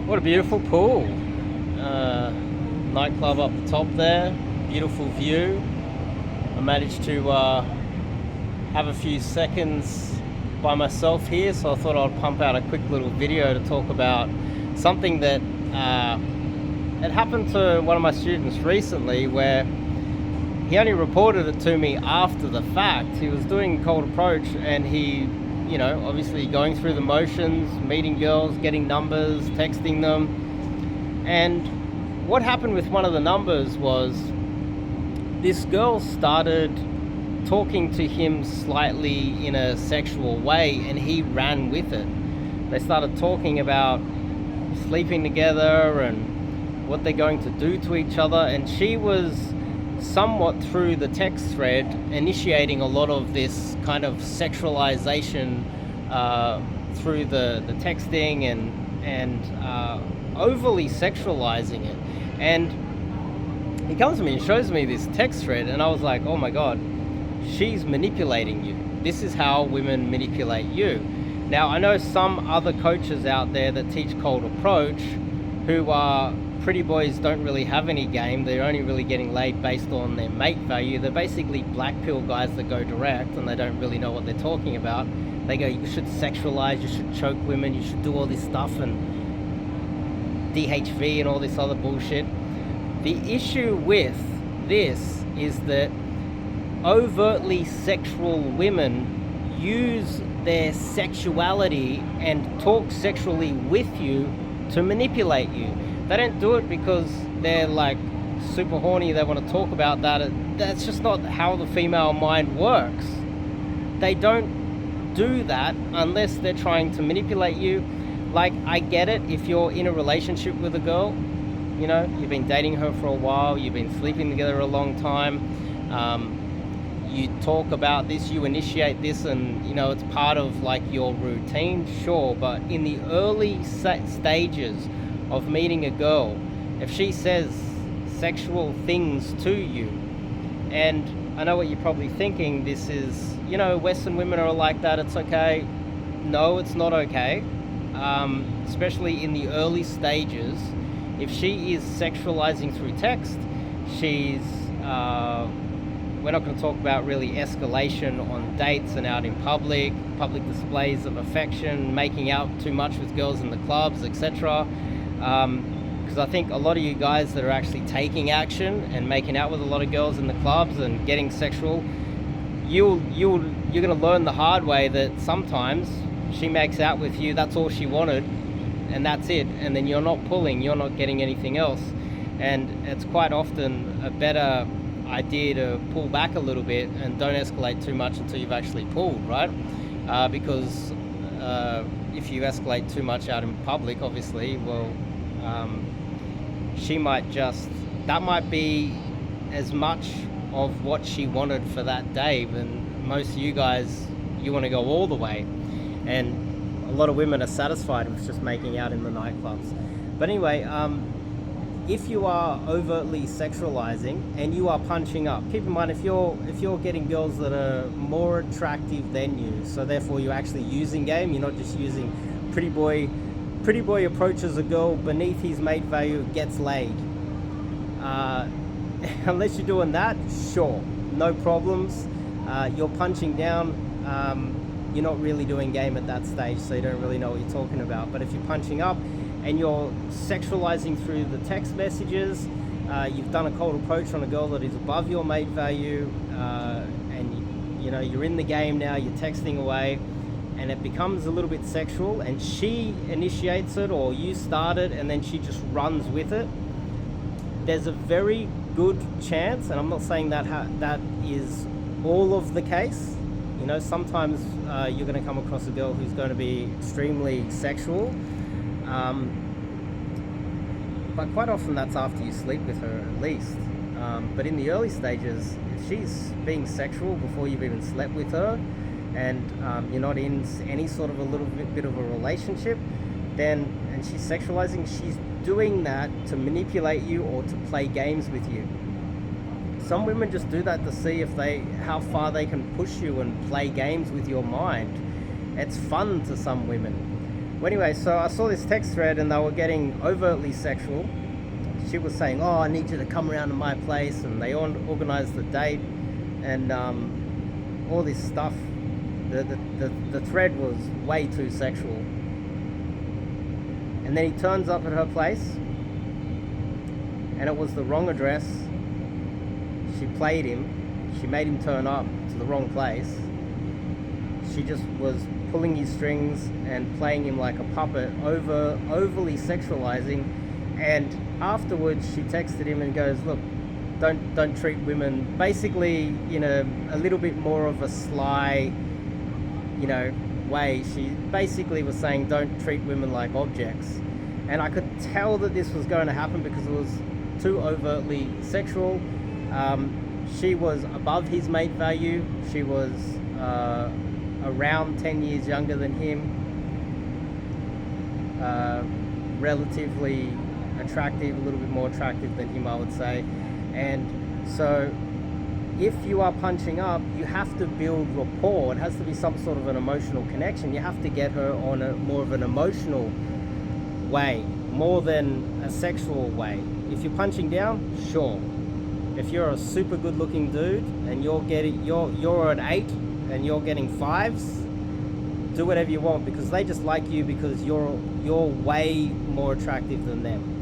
What a beautiful pool. Nightclub up the top there. Beautiful view. I managed to have a few seconds by myself here, so I thought I'd pump out a quick little video to talk about something that it happened to one of my students recently, where he only reported it to me after the fact. He was doing cold approach and he, obviously going through the motions, meeting girls, getting numbers, texting them. And what happened with one of the numbers was this girl started talking to him slightly in a sexual way, and he ran with it. They started talking about sleeping together and what they're going to do to each other, and she was somewhat, through the text thread, initiating a lot of this kind of sexualization through the texting and overly sexualizing it. And he comes to me and shows me this text thread, and I was like, oh my god, she's manipulating you. This is how women manipulate you. Now, I know some other coaches out there that teach cold approach who are pretty boys, don't really have any game. They're only really getting laid based on their mate value. They're basically black pill guys that go direct and they don't really know what they're talking about. They go, you should sexualize, you should choke women, you should do all this stuff and DHV and all this other bullshit. The issue with this is that overtly sexual women use their sexuality and talk sexually with you to manipulate you. They don't do it because they're like super horny, they want to talk about that. That's just not how the female mind works. They don't do that unless they're trying to manipulate you. Like, I get it if you're in a relationship with a girl, you've been dating her for a while, you've been sleeping together a long time, you talk about this, you initiate this, and it's part of like your routine, sure. But in the early stages of meeting a girl, if she says sexual things to you, and I know what you're probably thinking, this is, Western women are like that, it's okay. No, it's not okay. Especially in the early stages, if she is sexualizing through text, she's we're not going to talk about really escalation on dates and out in public displays of affection, making out too much with girls in the clubs, etc. Because I think a lot of you guys that are actually taking action and making out with a lot of girls in the clubs and getting sexual, you're going to learn the hard way that sometimes she makes out with you, that's all she wanted, and that's it, and then you're not pulling, you're not getting anything else. And it's quite often a better idea to pull back a little bit and don't escalate too much until you've actually pulled, right? Because if you escalate too much out in public, obviously, well, that might be as much of what she wanted for that day. And most of you guys, you want to go all the way, and a lot of women are satisfied with just making out in the nightclubs. But anyway, if you are overtly sexualizing and you are punching up, keep in mind, if you're getting girls that are more attractive than you, so therefore you're actually using game, you're not just using pretty boy approaches a girl beneath his mate value, gets laid. Unless you're doing that, sure, no problems. You're punching down, you're not really doing game at that stage, so you don't really know what you're talking about. But if you're punching up and you're sexualizing through the text messages, you've done a cold approach on a girl that is above your mate value, and you're in the game now, you're texting away, and it becomes a little bit sexual, and she initiates it or you start it, and then she just runs with it, there's a very good chance, and I'm not saying that that is all of the case. Sometimes you're going to come across a girl who's going to be extremely sexual, but quite often that's after you sleep with her, at least. But in the early stages, if she's being sexual before you've even slept with her, and you're not in any sort of a little bit of a relationship, and she's sexualizing, she's doing that to manipulate you or to play games with you. Some women just do that to see how far they can push you and play games with your mind. It's fun to some women. Well, anyway, so I saw this text thread and they were getting overtly sexual. She was saying, oh, I need you to come around to my place, and they organized the date and all this stuff. The thread was way too sexual. And then he turns up at her place and it was the wrong address. She played him. She made him turn up to the wrong place. She just was pulling his strings and playing him like a puppet, overly sexualizing. And afterwards she texted him and goes, look, don't treat women, basically in a little bit more of a sly, way. She basically was saying, don't treat women like objects. And I could tell that this was going to happen because it was too overtly sexual. She was above his mate value. She was around 10 years younger than him, relatively attractive, a little bit more attractive than him, I would say. And so if you are punching up, you have to build rapport. It has to be some sort of an emotional connection. You have to get her on a more of an emotional way, more than a sexual way. If you're punching down, sure. If you're a super good looking dude and you're an 8 and you're getting 5s, do whatever you want, because they just like you because you're way more attractive than them.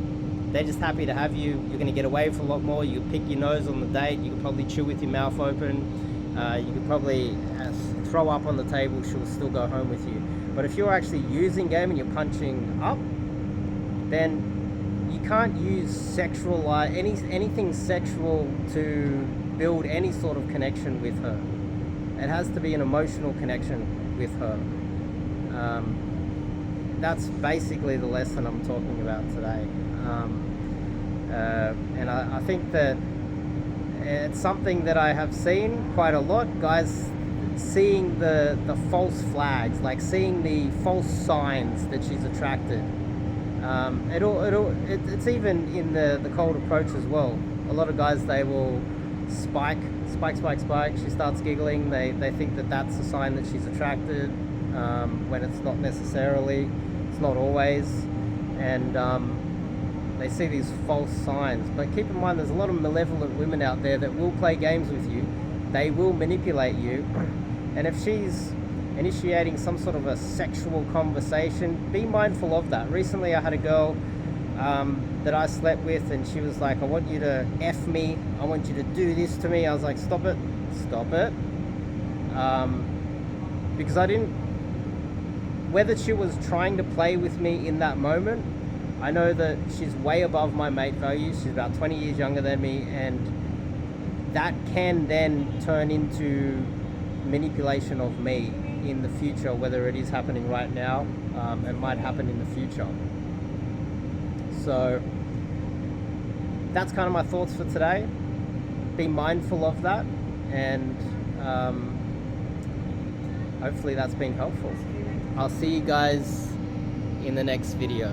They're just happy to have you. You're going to get away with a lot more. You can pick your nose on the date. You could probably chew with your mouth open. You could probably throw up on the table. She'll still go home with you. But if you're actually using game and you're punching up, then you can't use anything sexual to build any sort of connection with her. It has to be an emotional connection with her. That's basically the lesson I'm talking about today. And I think that it's something that I have seen quite a lot, guys seeing the false flags, like seeing the false signs that she's attracted. It's even in the cold approach as well. A lot of guys, they will spike. She starts giggling. They think that that's a sign that she's attracted, when it's not necessarily. It's not always. And they see these false signs. But keep in mind, there's a lot of malevolent women out there that will play games with you. They will manipulate you. And if she's initiating some sort of a sexual conversation, be mindful of that. Recently I had a girl that I slept with, and she was like, I want you to F me, I want you to do this to me. I was like, stop it. Because I didn't, whether she was trying to play with me in that moment, I know that she's way above my mate value. She's about 20 years younger than me, and that can then turn into manipulation of me in the future, whether it is happening right now, and might happen in the future. So that's kind of my thoughts for today. Be mindful of that, and hopefully that's been helpful. I'll see you guys in the next video.